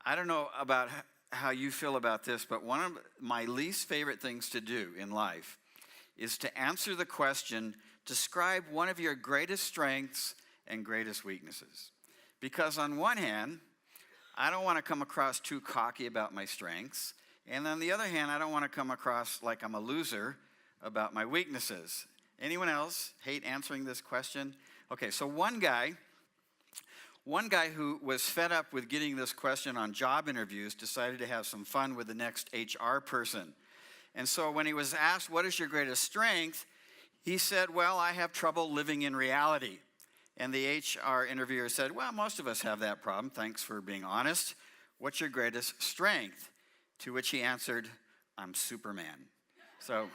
I don't know about how you feel about this, but one of my least favorite things to do in life is to answer the question, describe one of your greatest strengths and greatest weaknesses. Because on one hand, I don't want to come across too cocky about my strengths. And on the other hand, I don't want to come across like I'm a loser about my weaknesses. Anyone else hate answering this question? Okay, so one guy who was fed up with getting this question on job interviews decided to have some fun with the next HR person. And so when he was asked, what is your greatest strength? He said, well, I have trouble living in reality. And the HR interviewer said, well, most of us have that problem. Thanks for being honest. What's your greatest strength? To which he answered, I'm Superman. So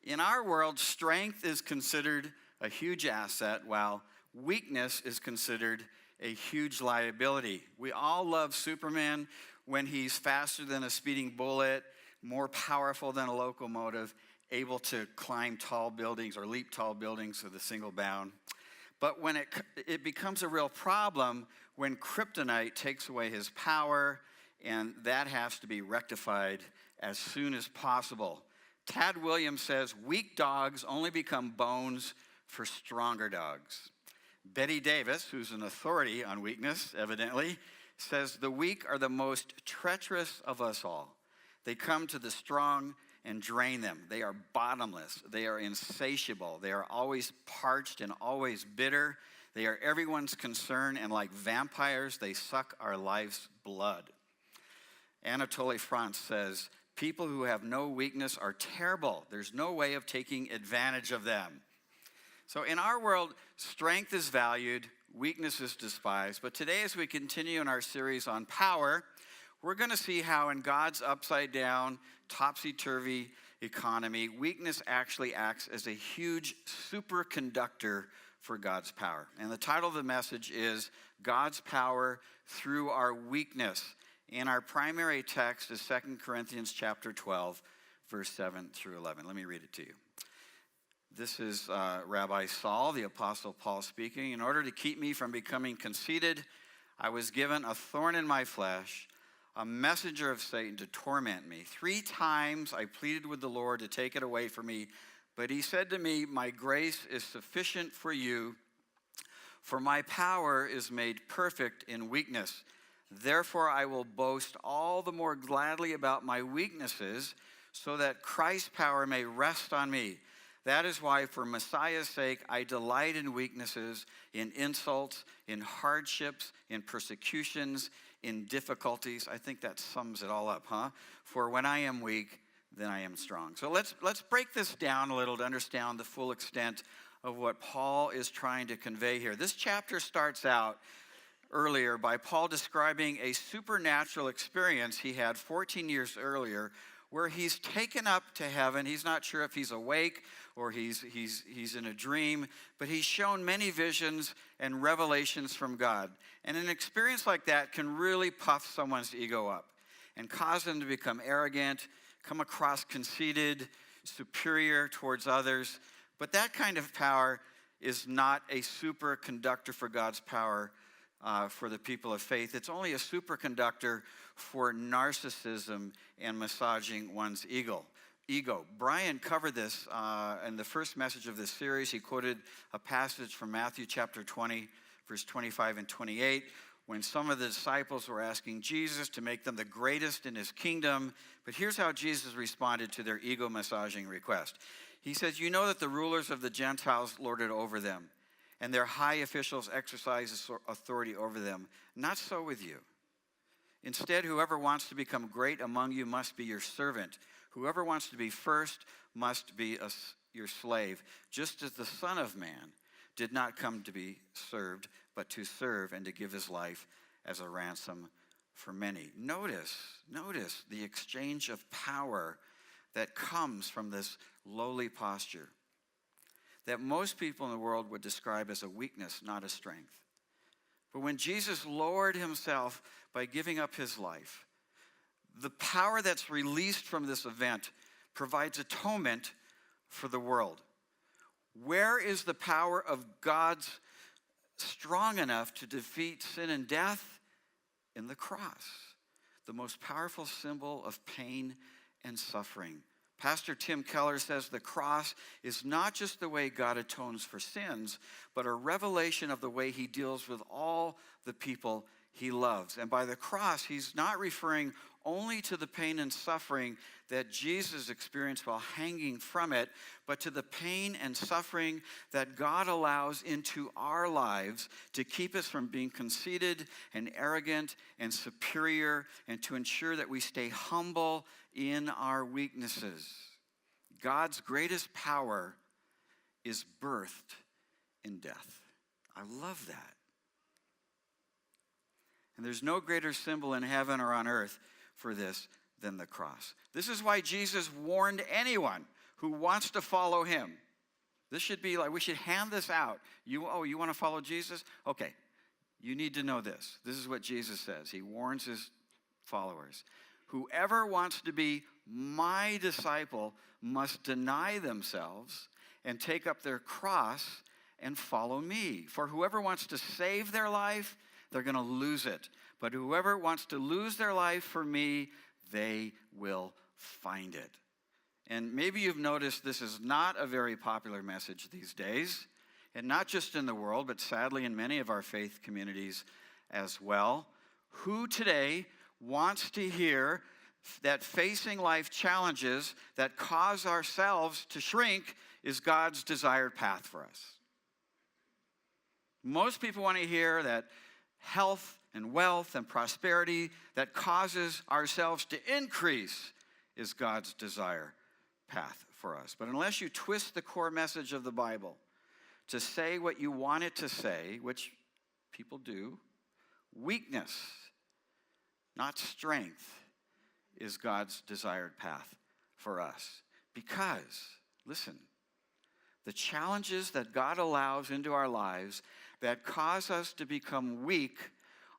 in our world, strength is considered a huge asset, while weakness is considered a huge liability. We all love Superman when he's faster than a speeding bullet, more powerful than a locomotive, able to climb tall buildings or leap tall buildings with a single bound. But when it becomes a real problem when kryptonite takes away his power, and that has to be rectified as soon as possible. Tad Williams says, weak dogs only become bones for stronger dogs. Betty Davis, who's an authority on weakness, evidently, says the weak are the most treacherous of us all. They come to the strong and drain them. They are bottomless. They are insatiable. They are always parched and always bitter. They are everyone's concern, and like vampires, they suck our life's blood. Anatole France says, people who have no weakness are terrible. There's no way of taking advantage of them. So in our world, strength is valued, weakness is despised. But today, as we continue in our series on power, we're going to see how in God's upside-down, topsy-turvy economy, weakness actually acts as a huge superconductor for God's power. And the title of the message is God's Power Through Our Weakness. And our primary text is 2 Corinthians chapter 12, verse 7 through 11. Let me read it to you. This is Rabbi Saul, the Apostle Paul speaking. In order to keep me from becoming conceited, I was given a thorn in my flesh, a messenger of Satan to torment me. 3 times I pleaded with the Lord to take it away from me, but he said to me, my grace is sufficient for you, for my power is made perfect in weakness. Therefore I will boast all the more gladly about my weaknesses, so that Christ's power may rest on me. That is why, for Messiah's sake, I delight in weaknesses, in insults, in hardships, in persecutions, in difficulties. I think that sums it all up, huh? For when I am weak, then I am strong. So let's break this down a little to understand the full extent of what Paul is trying to convey here. This chapter starts out earlier by Paul describing a supernatural experience he had 14 years earlier, where he's taken up to heaven. He's not sure if he's awake or he's in a dream, but he's shown many visions and revelations from God. And an experience like that can really puff someone's ego up and cause them to become arrogant, come across conceited, superior towards others. But that kind of power is not a superconductor for God's power for the people of faith. It's only a superconductor for narcissism and massaging one's ego. Brian covered this in the first message of this series. He quoted a passage from Matthew chapter 20, verse 25 and 28, when some of the disciples were asking Jesus to make them the greatest in his kingdom. But here's how Jesus responded to their ego-massaging request. He says, you know that the rulers of the Gentiles lord it over them, and their high officials exercise authority over them. Not so with you. Instead, whoever wants to become great among you must be your servant. Whoever wants to be first must be your slave, just as the Son of Man did not come to be served, but to serve and to give his life as a ransom for many. Notice the exchange of power that comes from this lowly posture that most people in the world would describe as a weakness, not a strength. But when Jesus lowered himself by giving up his life, the power that's released from this event provides atonement for the world. Where is the power of God's strong enough to defeat sin and death? in the cross, the most powerful symbol of pain and suffering. Pastor Tim Keller says the cross is not just the way God atones for sins, but a revelation of the way he deals with all the people he loves. And by the cross, he's not referring only to the pain and suffering that Jesus experienced while hanging from it, but to the pain and suffering that God allows into our lives to keep us from being conceited and arrogant and superior, and to ensure that we stay humble in our weaknesses. God's greatest power is birthed in death. I love that. And there's no greater symbol in heaven or on earth for this than the cross. This is why Jesus warned anyone who wants to follow him. This should be like, we should hand this out. You want to follow Jesus? Okay, you need to know this. This is what Jesus says. He warns his followers. Whoever wants to be my disciple must deny themselves and take up their cross and follow me. For whoever wants to save their life, they're going to lose it. But whoever wants to lose their life for me, they will find it. And maybe you've noticed this is not a very popular message these days, and not just in the world, but sadly in many of our faith communities as well. Who today wants to hear that facing life challenges that cause ourselves to shrink is God's desired path for us? Most people want to hear that health and wealth and prosperity that causes ourselves to increase is God's desire path for us. But unless you twist the core message of the Bible to say what you want it to say, which people do, weakness, not strength, is God's desired path for us. Because, listen, the challenges that God allows into our lives that cause us to become weak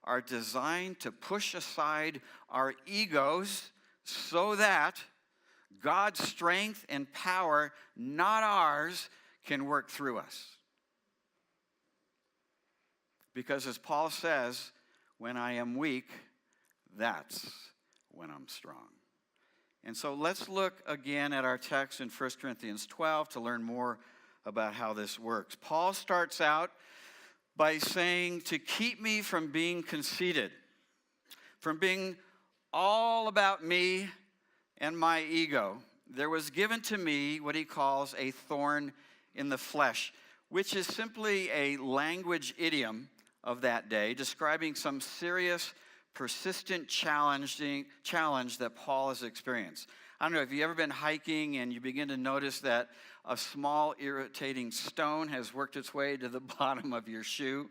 are designed to push aside our egos so that God's strength and power, not ours, can work through us. Because as Paul says, when I am weak, that's when I'm strong. And so let's look again at our text in 1 Corinthians 12 to learn more about how this works. Paul starts out by saying, to keep me from being conceited, from being all about me and my ego, there was given to me what he calls a thorn in the flesh, which is simply a language idiom of that day, describing some serious, persistent challenge that Paul has experienced. I don't know, have you ever been hiking and you begin to notice that a small irritating stone has worked its way to the bottom of your shoe?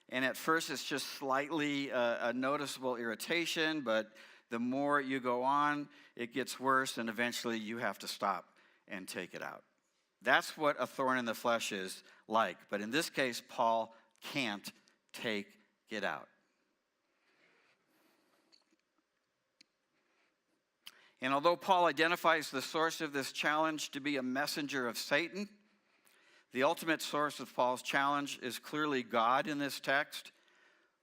And at first it's just slightly a noticeable irritation, but the more you go on, it gets worse, and eventually you have to stop and take it out. That's what a thorn in the flesh is like. But in this case, Paul can't take it out. And although Paul identifies the source of this challenge to be a messenger of Satan, the ultimate source of Paul's challenge is clearly God in this text,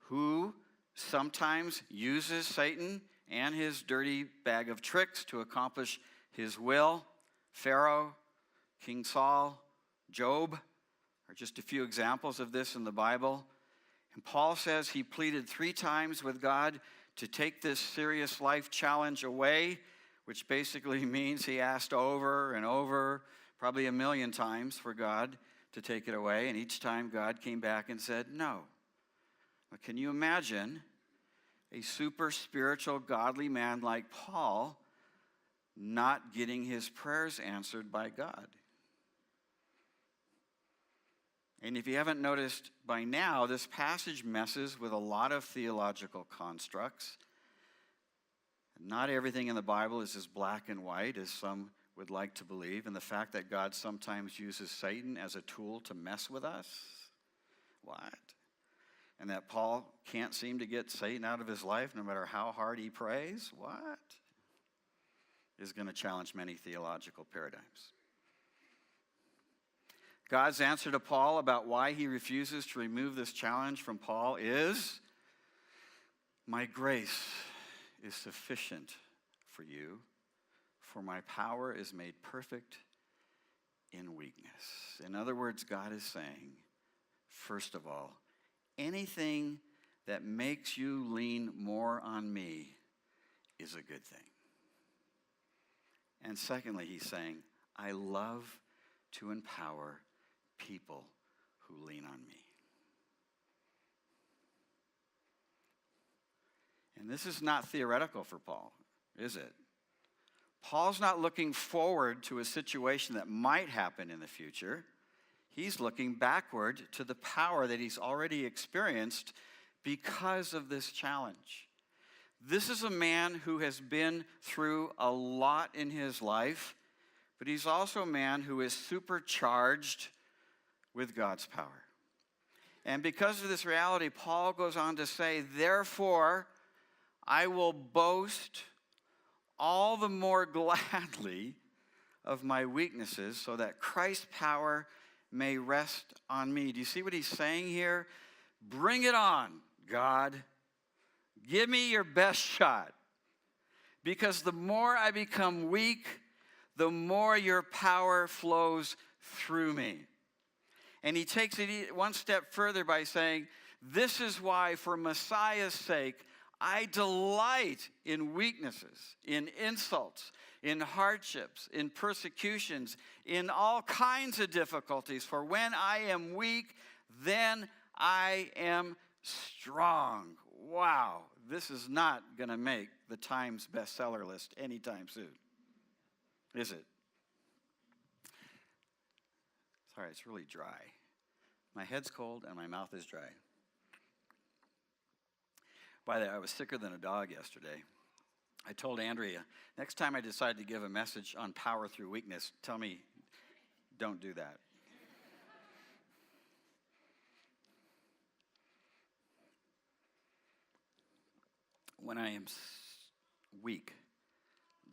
who sometimes uses Satan and his dirty bag of tricks to accomplish his will. Pharaoh, King Saul, Job are just a few examples of this in the Bible. And Paul says he pleaded 3 times with God to take this serious life challenge away, which basically means he asked over and over, probably 1,000,000 times, for God to take it away. And each time God came back and said no. But can you imagine a super spiritual, godly man like Paul not getting his prayers answered by God? And if you haven't noticed by now, this passage messes with a lot of theological constructs. Not everything in the Bible is as black and white as some would like to believe. And the fact that God sometimes uses Satan as a tool to mess with us? What? And that Paul can't seem to get Satan out of his life no matter how hard he prays? What? Is going to challenge many theological paradigms. God's answer to Paul about why he refuses to remove this challenge from Paul is, My grace is sufficient for you, for my power is made perfect in weakness. In other words, God is saying, first of all, anything that makes you lean more on me is a good thing. And secondly, he's saying, I love to empower people who lean on me. And this is not theoretical for Paul, is it? Paul's not looking forward to a situation that might happen in the future. He's looking backward to the power that he's already experienced because of this challenge. This is a man who has been through a lot in his life, but he's also a man who is supercharged with God's power. And because of this reality, Paul goes on to say, therefore, I will boast all the more gladly of my weaknesses so that Christ's power may rest on me. Do you see what he's saying here? Bring it on, God. Give me your best shot. Because the more I become weak, the more your power flows through me. And he takes it one step further by saying, this is why, for Messiah's sake, I delight in weaknesses, in insults, in hardships, in persecutions, in all kinds of difficulties. For when I am weak, then I am strong. Wow, this is not going to make the Times bestseller list anytime soon, is it? Sorry, it's really dry. My head's cold and my mouth is dry. By the way, I was sicker than a dog yesterday. I told Andrea, next time I decide to give a message on power through weakness, tell me, don't do that. When I am weak,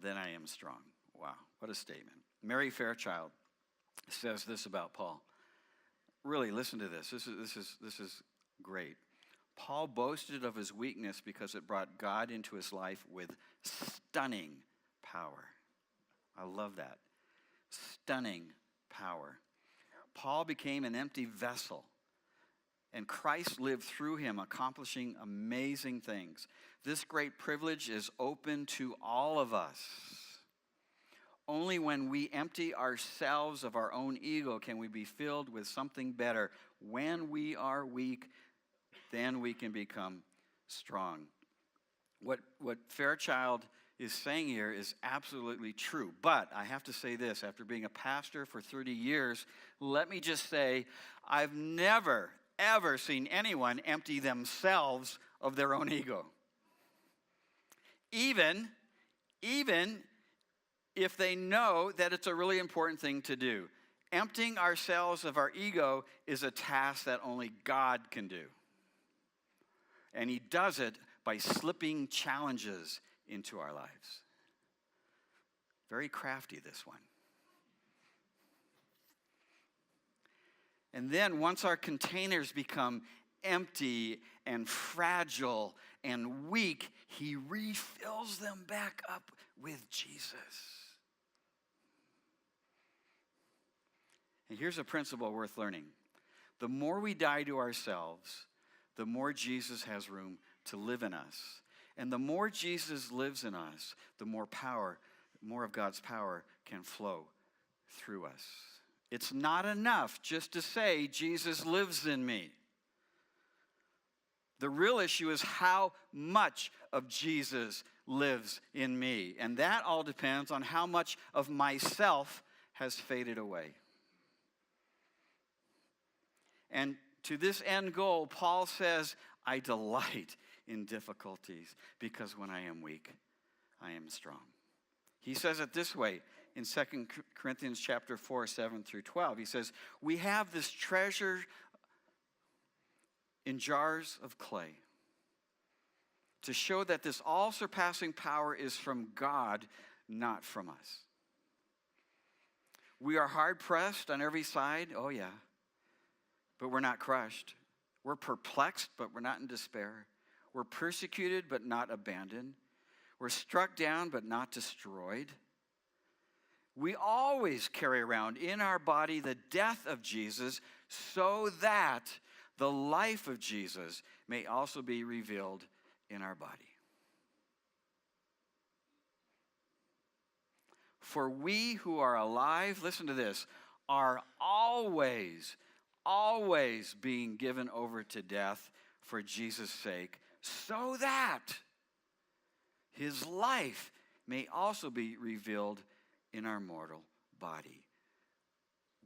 then I am strong. Wow, what a statement. Mary Fairchild says this about Paul. Really, listen to this. This is great. Paul boasted of his weakness because it brought God into his life with stunning power. I love that. Stunning power. Paul became an empty vessel, and Christ lived through him, accomplishing amazing things. This great privilege is open to all of us. Only when we empty ourselves of our own ego can we be filled with something better. When we are weak, then we can become strong. What Fairchild is saying here is absolutely true. But I have to say this, after being a pastor for 30 years, let me just say, I've never, ever seen anyone empty themselves of their own ego. Even if they know that it's a really important thing to do. Emptying ourselves of our ego is a task that only God can do. And he does it by slipping challenges into our lives. Very crafty, this one. And then once our containers become empty and fragile and weak, he refills them back up with Jesus. And here's a principle worth learning. The more we die to ourselves, the more Jesus has room to live in us. And the more Jesus lives in us, the more power, more of God's power can flow through us. It's not enough just to say, Jesus lives in me. The real issue is how much of Jesus lives in me. And that all depends on how much of myself has faded away. And to this end goal, Paul says, I delight in difficulties because when I am weak, I am strong. He says it this way in 2 Corinthians chapter 4, 7 through 12. He says, we have this treasure in jars of clay to show that this all-surpassing power is from God, not from us. We are hard-pressed on every side. Oh, yeah. But we're not crushed. We're perplexed, but we're not in despair. We're persecuted but not abandoned. We're struck down but not destroyed. We always carry around in our body the death of Jesus so that the life of Jesus may also be revealed in our body. For we who are alive, listen to this, are always being given over to death for Jesus' sake, so that his life may also be revealed in our mortal body.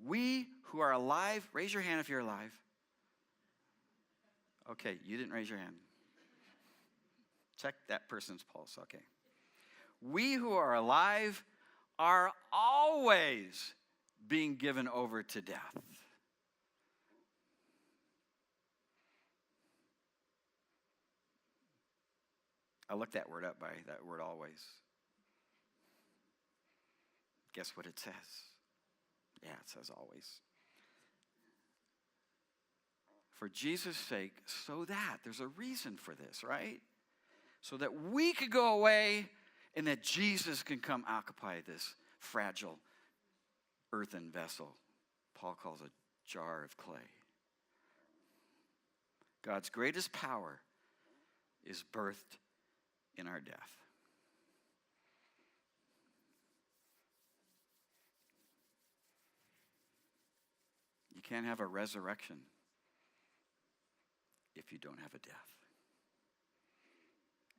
We who are alive, raise your hand if you're alive. Okay, you didn't raise your hand. Check that person's pulse, okay. We who are alive are always being given over to death. I looked that word up by that word always. Guess what it says? Yeah, it says always. For Jesus' sake, so that, there's a reason for this, right? So that we could go away and that Jesus can come occupy this fragile earthen vessel Paul calls a jar of clay. God's greatest power is birthed in our death. You can't have a resurrection if you don't have a death.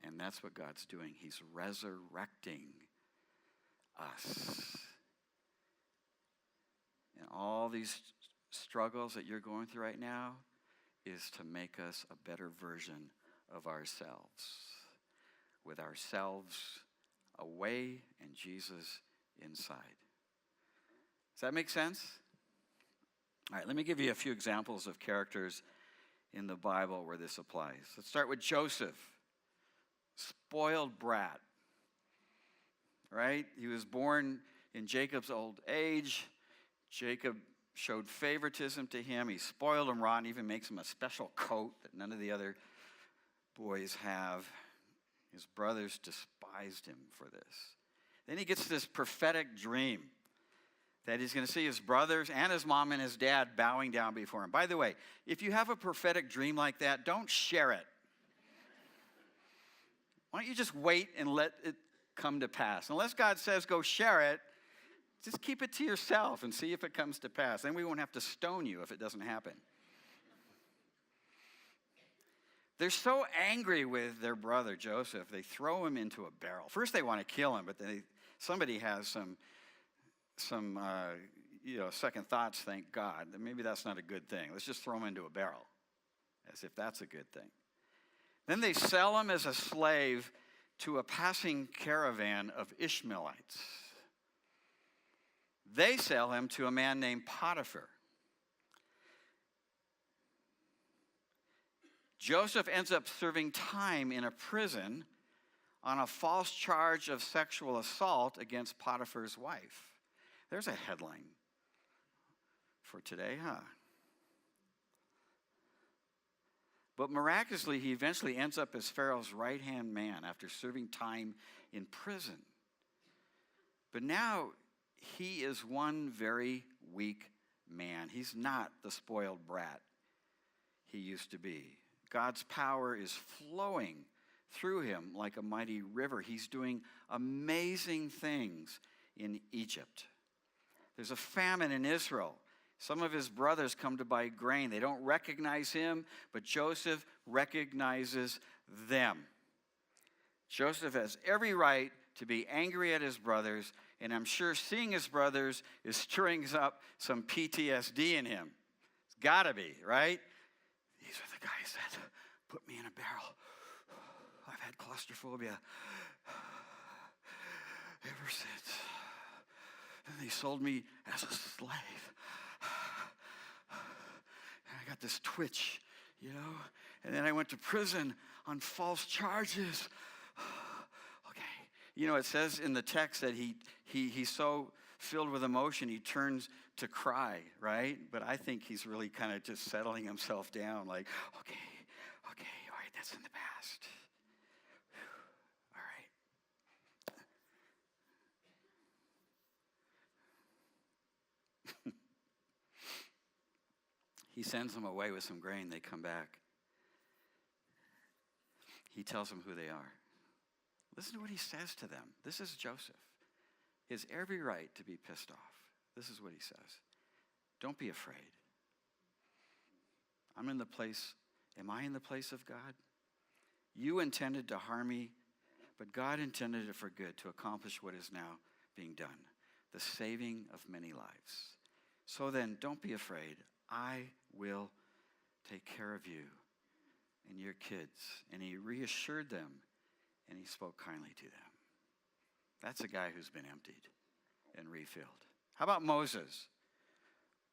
And that's what God's doing. He's resurrecting us. And all these struggles that you're going through right now is to make us a better version of ourselves, with ourselves away and Jesus inside. Does that make sense? All right, let me give you a few examples of characters in the Bible where this applies. Let's start with Joseph, spoiled brat, right? He was born in Jacob's old age. Jacob showed favoritism to him. He spoiled him rotten, even makes him a special coat that none of the other boys have. His brothers despised him for this. Then he gets this prophetic dream that he's going to see his brothers and his mom and his dad bowing down before him. By the way, if you have a prophetic dream like that, don't share it. Why don't you just wait and let it come to pass? Unless God says go share it, just keep it to yourself and see if it comes to pass. Then we won't have to stone you if it doesn't happen. They're so angry with their brother Joseph, they throw him into a barrel. First they want to kill him, but somebody has some second thoughts, thank God. Maybe that's not a good thing. Let's just throw him into a barrel, as if that's a good thing. Then they sell him as a slave to a passing caravan of Ishmaelites. They sell him to a man named Potiphar. Joseph ends up serving time in a prison on a false charge of sexual assault against Potiphar's wife. There's a headline for today, huh? But miraculously, he eventually ends up as Pharaoh's right-hand man after serving time in prison. But now he is one very weak man. He's not the spoiled brat he used to be. God's power is flowing through him like a mighty river. He's doing amazing things in Egypt. There's a famine in Israel. Some of his brothers come to buy grain. They don't recognize him, but Joseph recognizes them. Joseph has every right to be angry at his brothers, and I'm sure seeing his brothers is stirring up some PTSD in him. It's got to be, right? These are the guys that put me in a barrel. I've had claustrophobia ever since. And they sold me as a slave. And I got this twitch, And then I went to prison on false charges. Okay. It says in the text that he's so filled with emotion, he turns to cry, right? But I think he's really kind of just settling himself down, like, okay, all right, that's in the past. All right. He sends them away with some grain. They come back. He tells them who they are. Listen to what he says to them. This is Joseph. He has every right to be pissed off. This is what he says. Don't be afraid. Am I in the place of God? You intended to harm me, but God intended it for good to accomplish what is now being done, the saving of many lives. So then, don't be afraid. I will take care of you and your kids. And he reassured them, and he spoke kindly to them. That's a guy who's been emptied and refilled. How about Moses?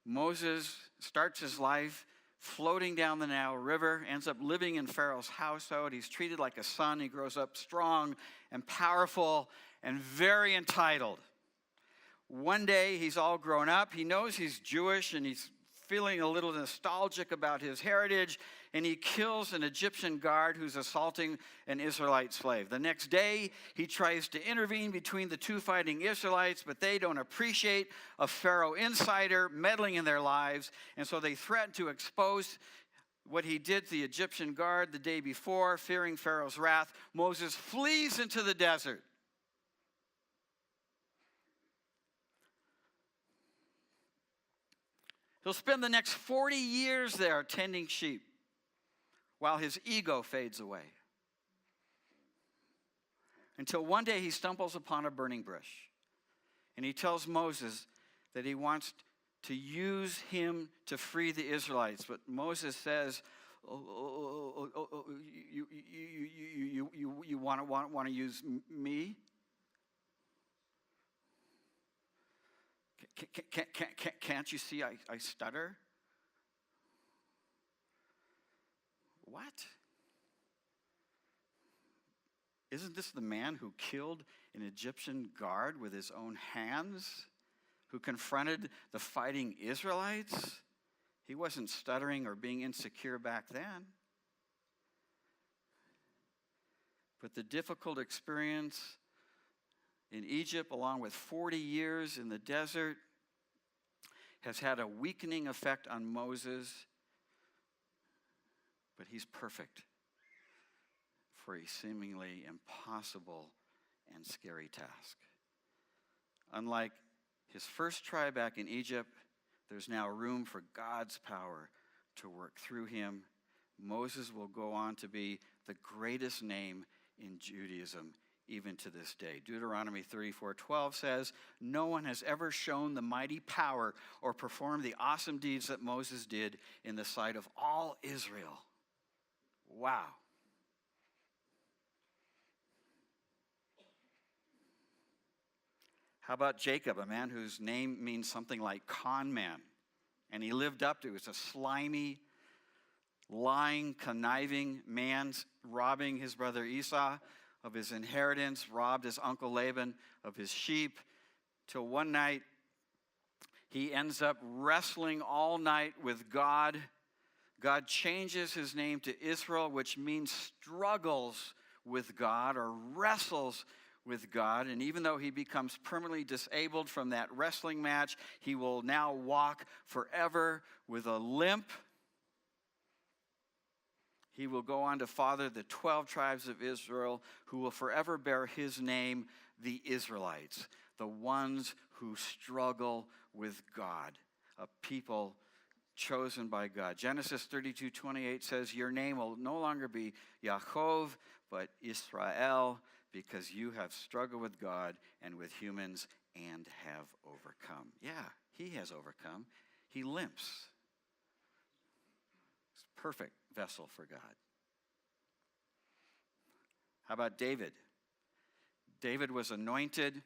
Moses starts his life floating down the Nile River, ends up living in Pharaoh's household. He's treated like a son. He grows up strong and powerful and very entitled. One day, he's all grown up. He knows he's Jewish, and he's feeling a little nostalgic about his heritage, and he kills an Egyptian guard who's assaulting an Israelite slave. The next day, he tries to intervene between the two fighting Israelites, but they don't appreciate a Pharaoh insider meddling in their lives, and so they threaten to expose what he did to the Egyptian guard the day before. Fearing Pharaoh's wrath, Moses flees into the desert. He'll spend the next 40 years there tending sheep while his ego fades away. Until one day he stumbles upon a burning bush. And he tells Moses that he wants to use him to free the Israelites. But Moses says, you want to use me? Can't you see I stutter? What? Isn't this the man who killed an Egyptian guard with his own hands? Who confronted the fighting Israelites? He wasn't stuttering or being insecure back then. But the difficult experience in Egypt, along with 40 years in the desert, has had a weakening effect on Moses, but he's perfect for a seemingly impossible and scary task. Unlike his first try back in Egypt, there's now room for God's power to work through him. Moses will go on to be the greatest name in Judaism even to this day. Deuteronomy 34:12 says, "No one has ever shown the mighty power or performed the awesome deeds that Moses did in the sight of all Israel." Wow. How about Jacob, a man whose name means something like con man? And he lived up to it. He was a slimy, lying, conniving man, robbing his brother Esau of his inheritance, robbed his uncle Laban of his sheep, till one night he ends up wrestling all night with God. God changes his name to Israel, which means struggles with God or wrestles with God. And even though he becomes permanently disabled from that wrestling match, he will now walk forever with a limp. He will go on to father the 12 tribes of Israel, who will forever bear his name, the Israelites, the ones who struggle with God, a people chosen by God. Genesis 32:28 says, "Your name will no longer be Yaakov, but Israel, because you have struggled with God and with humans and have overcome." Yeah, he has overcome. He limps. He's a perfect vessel for God. How about David? David was anointed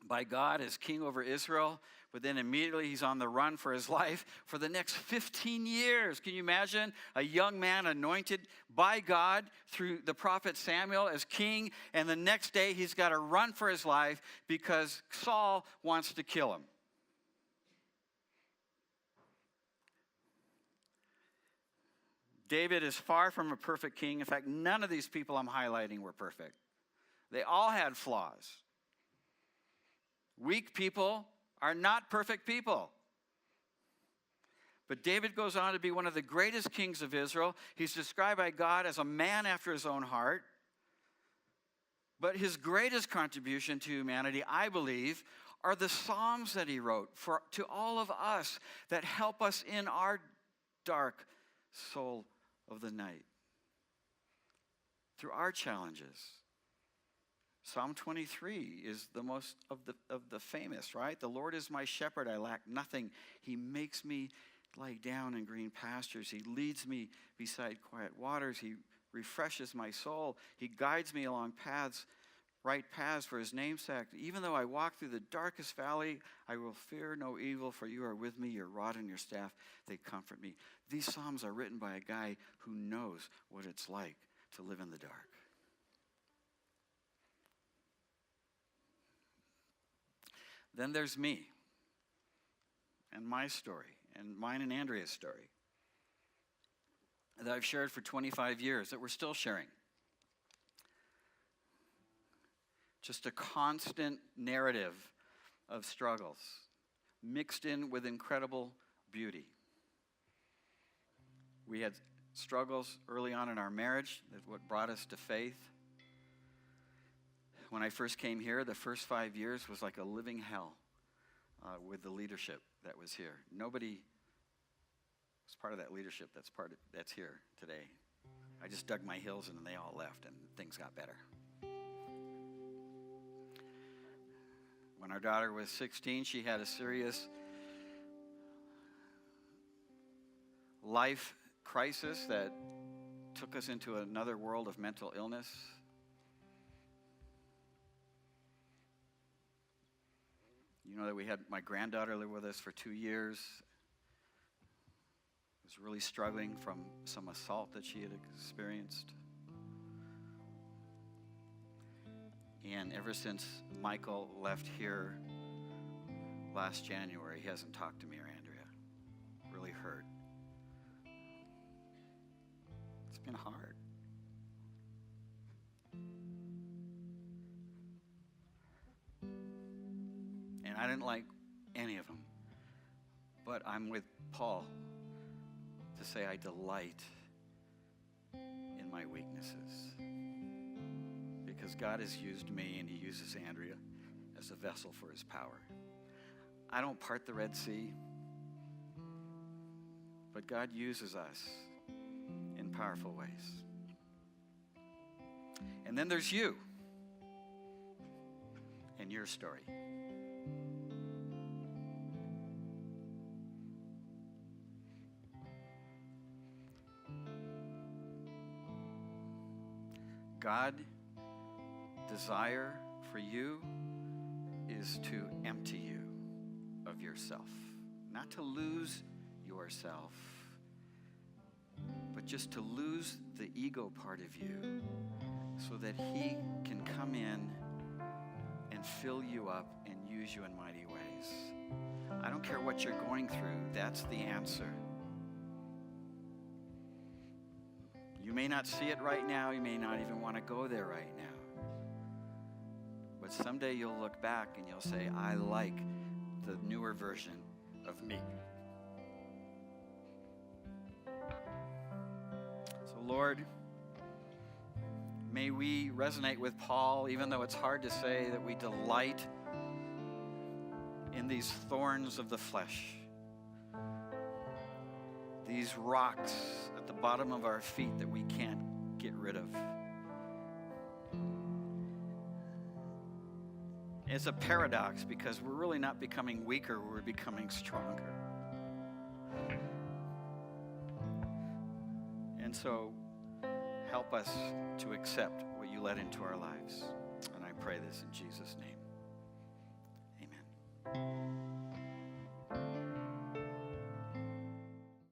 by God as king over Israel, but then immediately he's on the run for his life for the next 15 years. Can you imagine a young man anointed by God through the prophet Samuel as king, and the next day he's got to run for his life because Saul wants to kill him? David is far from a perfect king. In fact, none of these people I'm highlighting were perfect. They all had flaws. Weak people are not perfect people. But David goes on to be one of the greatest kings of Israel. He's described by God as a man after his own heart. But his greatest contribution to humanity, I believe, are the Psalms that he wrote to all of us that help us in our dark soul of the night, through our challenges. Psalm 23 is the most of the famous, right? The Lord is my shepherd, I lack nothing. He makes me lie down in green pastures. He leads me beside quiet waters. He refreshes my soul. He guides me along right paths for his name's sake. Even though I walk through the darkest valley, I will fear no evil, for you are with me. Your rod and your staff, they comfort me. These Psalms are written by a guy who knows what it's like to live in the dark. Then there's me and my story, and mine and Andrea's story that I've shared for 25 years, that we're still sharing. Just a constant narrative of struggles mixed in with incredible beauty. We had struggles early on in our marriage. That's what brought us to faith. When I first came here, the first 5 years was like a living hell with the leadership that was here. Nobody was part of that leadership that's here today. I just dug my heels in and they all left and things got better. When our daughter was 16, she had a serious life crisis that took us into another world of mental illness. You know that we had my granddaughter live with us for 2 years. Was really struggling from some assault that she had experienced. And ever since Michael left here last January, he hasn't talked to me or Andrea. Really hurt. It's been hard. And I didn't like any of them. But I'm with Paul to say I delight in my weaknesses. Because God has used me and he uses Andrea as a vessel for his power. I don't part the Red Sea, but God uses us in powerful ways. And then there's you and your story. God desire for you is to empty you of yourself. Not to lose yourself, but just to lose the ego part of you so that he can come in and fill you up and use you in mighty ways. I don't care what you're going through, that's the answer. You may not see it right now, you may not even want to go there right now. But someday you'll look back and you'll say, I like the newer version of me. So Lord, may we resonate with Paul, even though it's hard to say that we delight in these thorns of the flesh, these rocks at the bottom of our feet that we can't get rid of. It's a paradox because we're really not becoming weaker, we're becoming stronger. And so help us to accept what you let into our lives. And I pray this in Jesus' name. Amen.